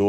2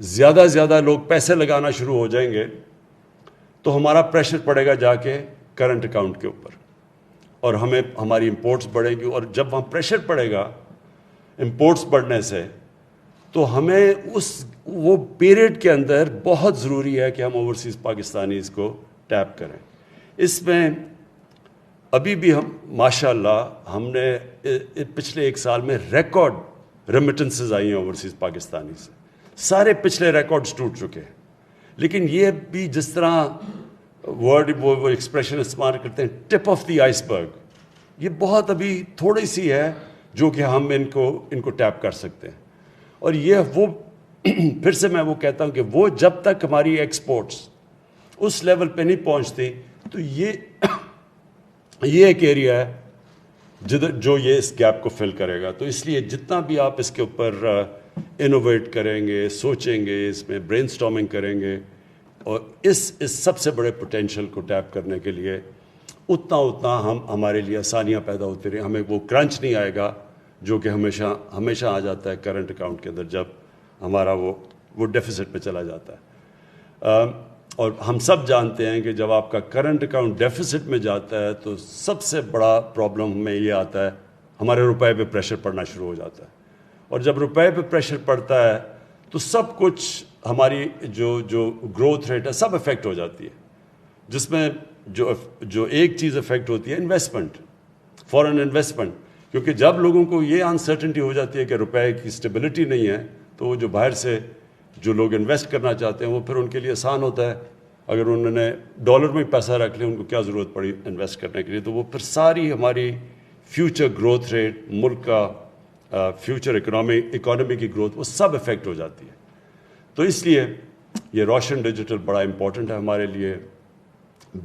زیادہ زیادہ لوگ پیسے لگانا شروع ہو جائیں گے تو ہمارا پریشر پڑے گا جا کے کرنٹ اکاؤنٹ کے اوپر، اور ہماری امپورٹس بڑھیں گی، اور جب وہاں پریشر پڑے گا امپورٹس بڑھنے سے تو ہمیں وہ پیریڈ کے اندر بہت ضروری ہے کہ ہم اوورسیز پاکستانیز کو ٹیپ کریں۔ اس میں ابھی بھی ہم ماشاء اللہ ہم نے پچھلے 1 سال میں ریکارڈ ریمیٹنسز آئی ہیں اوورسیز پاکستانی سے، سارے پچھلے ریکارڈز ٹوٹ چکے ہیں، لیکن یہ بھی جس طرح ورڈ وہ ایکسپریشن استعمال کرتے ہیں ٹپ آف دی آئس برگ، یہ بہت ابھی تھوڑی سی ہے جو کہ ہم ان کو ٹیپ کر سکتے ہیں۔ اور یہ وہ پھر سے میں وہ کہتا ہوں کہ وہ جب تک ہماری ایکسپورٹس اس لیول پہ نہیں پہنچتی تو یہ ایک ایریا ہے جو یہ اس گیپ کو فل کرے گا۔ تو اس لیے جتنا بھی آپ اس کے اوپر انوویٹ کریں گے، سوچیں گے، اس میں برین سٹارمنگ کریں گے، اور اس سب سے بڑے پوٹینشیل کو ٹیپ کرنے کے لیے اتنا ہمارے لیے آسانیاں پیدا ہوتی رہیں، ہمیں وہ کرنچ نہیں آئے گا جو کہ ہمیشہ آ جاتا ہے کرنٹ اکاؤنٹ کے اندر جب ہمارا وہ ڈیفیسٹ پہ چلا جاتا ہے۔ اور ہم سب جانتے ہیں کہ جب آپ کا کرنٹ اکاؤنٹ ڈیفیسٹ میں جاتا ہے تو سب سے بڑا پرابلم ہمیں یہ آتا ہے، ہمارے روپے پہ پریشر پڑنا شروع ہو جاتا ہے، اور جب روپے پہ پریشر پڑتا ہے تو سب کچھ ہماری جو گروتھ ریٹ ہے سب افیکٹ ہو جاتی ہے، جس میں جو ایک چیز افیکٹ ہوتی ہے انویسٹمنٹ، فارن انویسٹمنٹ، کیونکہ جب لوگوں کو یہ انسرٹنٹی ہو جاتی ہے کہ روپے کی اسٹیبلٹی نہیں ہے تو وہ جو باہر سے جو لوگ انویسٹ کرنا چاہتے ہیں وہ پھر ان کے لیے آسان ہوتا ہے، اگر انہوں نے ڈالر میں پیسہ رکھ لیا ان کو کیا ضرورت پڑی انویسٹ کرنے کے لیے، تو وہ پھر ساری ہماری فیوچر گروتھ ریٹ، ملک کا فیوچر اکانومی کی گروتھ وہ سب افیکٹ ہو جاتی ہے۔ تو اس لیے یہ روشن ڈیجیٹل بڑا امپورٹنٹ ہے ہمارے لیے۔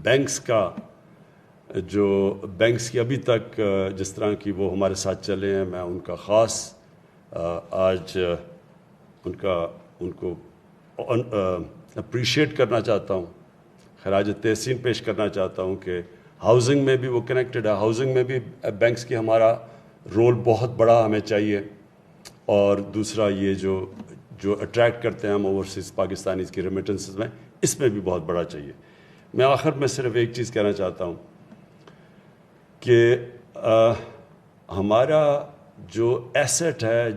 بینکس کی ابھی تک جس طرح کی وہ ہمارے ساتھ چلے ہیں، میں ان کا خاص آج ان کو اپریشیٹ کرنا چاہتا ہوں، خراج تحسین پیش کرنا چاہتا ہوں کہ ہاؤسنگ میں بھی وہ کنیکٹڈ ہے، ہاؤسنگ میں بھی بینکس کی ہمارا رول بہت بڑا ہمیں چاہیے، اور دوسرا یہ جو اٹریکٹ کرتے ہیں ہم اوورسیز پاکستانیز کی ریمیٹنسز میں، اس میں بھی بہت بڑا چاہیے۔ میں آخر میں صرف ایک چیز کہنا چاہتا ہوں کہ ہمارا جو ایسٹ ہے،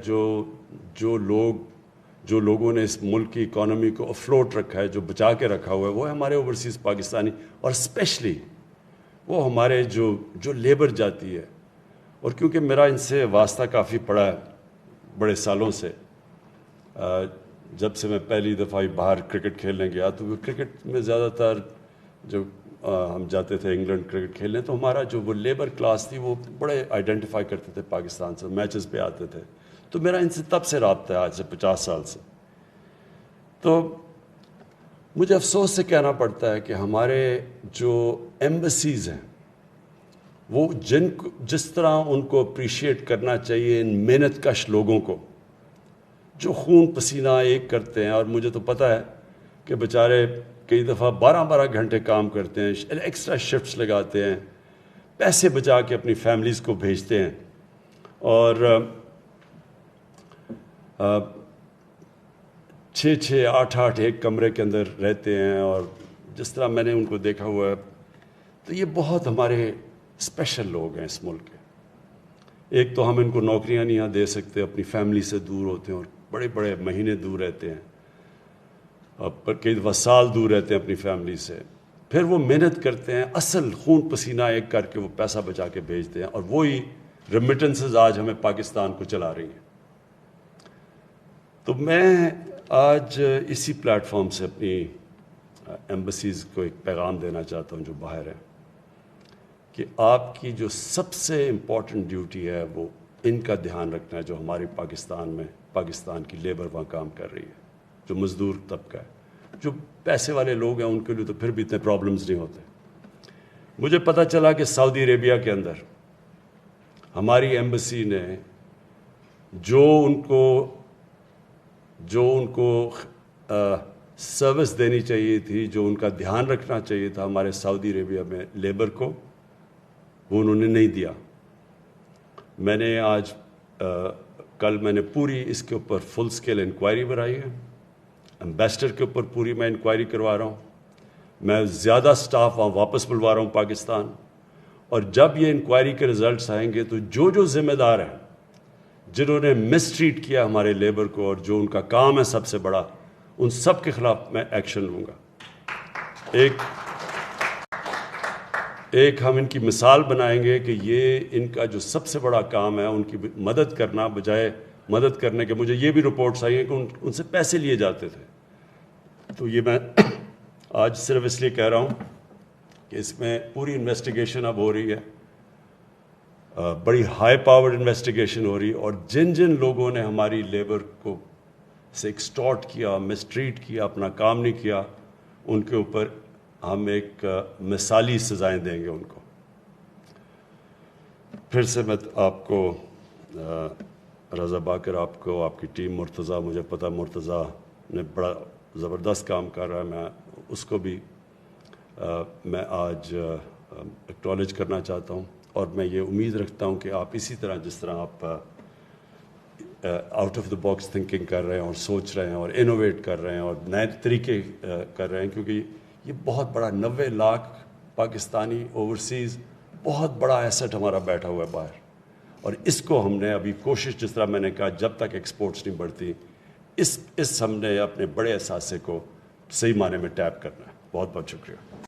جو لوگوں نے اس ملک کی اکانومی کو افلوٹ رکھا ہے، جو بچا کے رکھا ہوا ہے، وہ ہے ہمارے اوورسیز پاکستانی، اور اسپیشلی وہ ہمارے جو لیبر جاتی ہے۔ اور کیونکہ میرا ان سے واسطہ کافی پڑا ہے بڑے سالوں سے، جب سے میں پہلی دفعہ باہر کرکٹ کھیلنے گیا تو کرکٹ میں زیادہ تر جو ہم جاتے تھے انگلینڈ کرکٹ کھیلنے، تو ہمارا جو وہ لیبر کلاس تھی وہ بڑے آئیڈینٹیفائی کرتے تھے پاکستان سے، میچز پہ آتے تھے، تو میرا ان سے تب سے رابطہ ہے، آج سے 50 سال سے۔ تو مجھے افسوس سے کہنا پڑتا ہے کہ ہمارے جو ایمبیسیز ہیں وہ جس طرح ان کو اپریشیٹ کرنا چاہیے ان محنت کش لوگوں کو جو خون پسینہ ایک کرتے ہیں، اور مجھے تو پتہ ہے کہ بیچارے کئی دفعہ 12 گھنٹے کام کرتے ہیں، ایکسٹرا شفٹس لگاتے ہیں، پیسے بچا کے اپنی فیملیز کو بھیجتے ہیں، اور 6 8 ایک کمرے کے اندر رہتے ہیں، اور جس طرح میں نے ان کو دیکھا ہوا ہے تو یہ بہت ہمارے اسپیشل لوگ ہیں اس ملک کے۔ ایک تو ہم ان کو نوکریاں نہیں دے سکتے، اپنی فیملی سے دور ہوتے ہیں اور بڑے مہینے دور رہتے ہیں، اور کئی دفعہ سال دور رہتے ہیں اپنی فیملی سے، پھر وہ محنت کرتے ہیں، اصل خون پسینہ ایک کر کے وہ پیسہ بچا کے بھیجتے ہیں، اور وہی ریمیٹنسز آج ہمیں پاکستان کو چلا رہی ہیں۔ تو میں آج اسی پلیٹ فارم سے اپنی ایمبیسیز کو ایک پیغام دینا چاہتا ہوں جو باہر ہیں، کہ آپ کی جو سب سے امپورٹنٹ ڈیوٹی ہے وہ ان کا دھیان رکھنا ہے، جو ہماری پاکستان کی لیبر وہاں کام کر رہی ہے، جو مزدور طبقہ ہے، جو پیسے والے لوگ ہیں ان کے لیے تو پھر بھی اتنے پرابلمز نہیں ہوتے۔ مجھے پتہ چلا کہ سعودی عربیہ کے اندر ہماری ایمبیسی نے جو ان کو سروس دینی چاہیے تھی، جو ان کا دھیان رکھنا چاہیے تھا ہمارے سعودی عربیہ میں لیبر کو، وہ انہوں نے نہیں دیا۔ میں نے کل پوری اس کے اوپر فل سکیل انکوائری بنائی ہے، ایمبیسڈر کے اوپر پوری میں انکوائری کروا رہا ہوں. میں زیادہ سٹاف وہاں واپس بلوا رہا ہوں پاکستان. اور جب یہ انکوائری کے رزلٹس آئیں گے تو جو ذمہ دار ہیں جنہوں نے مس ٹریٹ کیا ہمارے لیبر کو اور جو ان کا کام ہے سب سے بڑا, ان سب کے خلاف میں ایکشن لوں گا. ایک ہم ان کی مثال بنائیں گے کہ یہ ان کا جو سب سے بڑا کام ہے ان کی مدد کرنا, بجائے مدد کرنے کے مجھے یہ بھی رپورٹس آئی ہیں کہ ان سے پیسے لیے جاتے تھے. تو یہ میں آج صرف اس لیے کہہ رہا ہوں کہ اس میں پوری انویسٹیگیشن اب ہو رہی ہے, بڑی ہائی پاورڈ انویسٹیگیشن ہو رہی ہے, اور جن لوگوں نے ہماری لیبر کو سے ایکسٹارٹ کیا, مسٹریٹ کیا, اپنا کام نہیں کیا, ان کے اوپر ہم ایک مثالی سزائیں دیں گے ان کو. پھر سے میں آپ کو رضا باقر, آپ کو, آپ کی ٹیم, مرتضیٰ, مجھے پتہ مرتضیٰ نے بڑا زبردست کام کر رہا ہے, میں اس کو بھی میں آج ایکنالج کرنا چاہتا ہوں. اور میں یہ امید رکھتا ہوں کہ آپ اسی طرح جس طرح آپ out of the box thinking کر رہے ہیں اور سوچ رہے ہیں اور انوویٹ کر رہے ہیں اور نئے طریقے کر رہے ہیں, کیونکہ یہ بہت بڑا 90 لاکھ پاکستانی اوورسیز بہت بڑا ایسٹ ہمارا بیٹھا ہوا ہے باہر, اور اس کو ہم نے ابھی کوشش, جس طرح میں نے کہا, جب تک ایکسپورٹس نہیں بڑھتی, اس ہم نے اپنے بڑے اثاثے کو صحیح معنی میں ٹیپ کرنا ہے. بہت بہت شکریہ.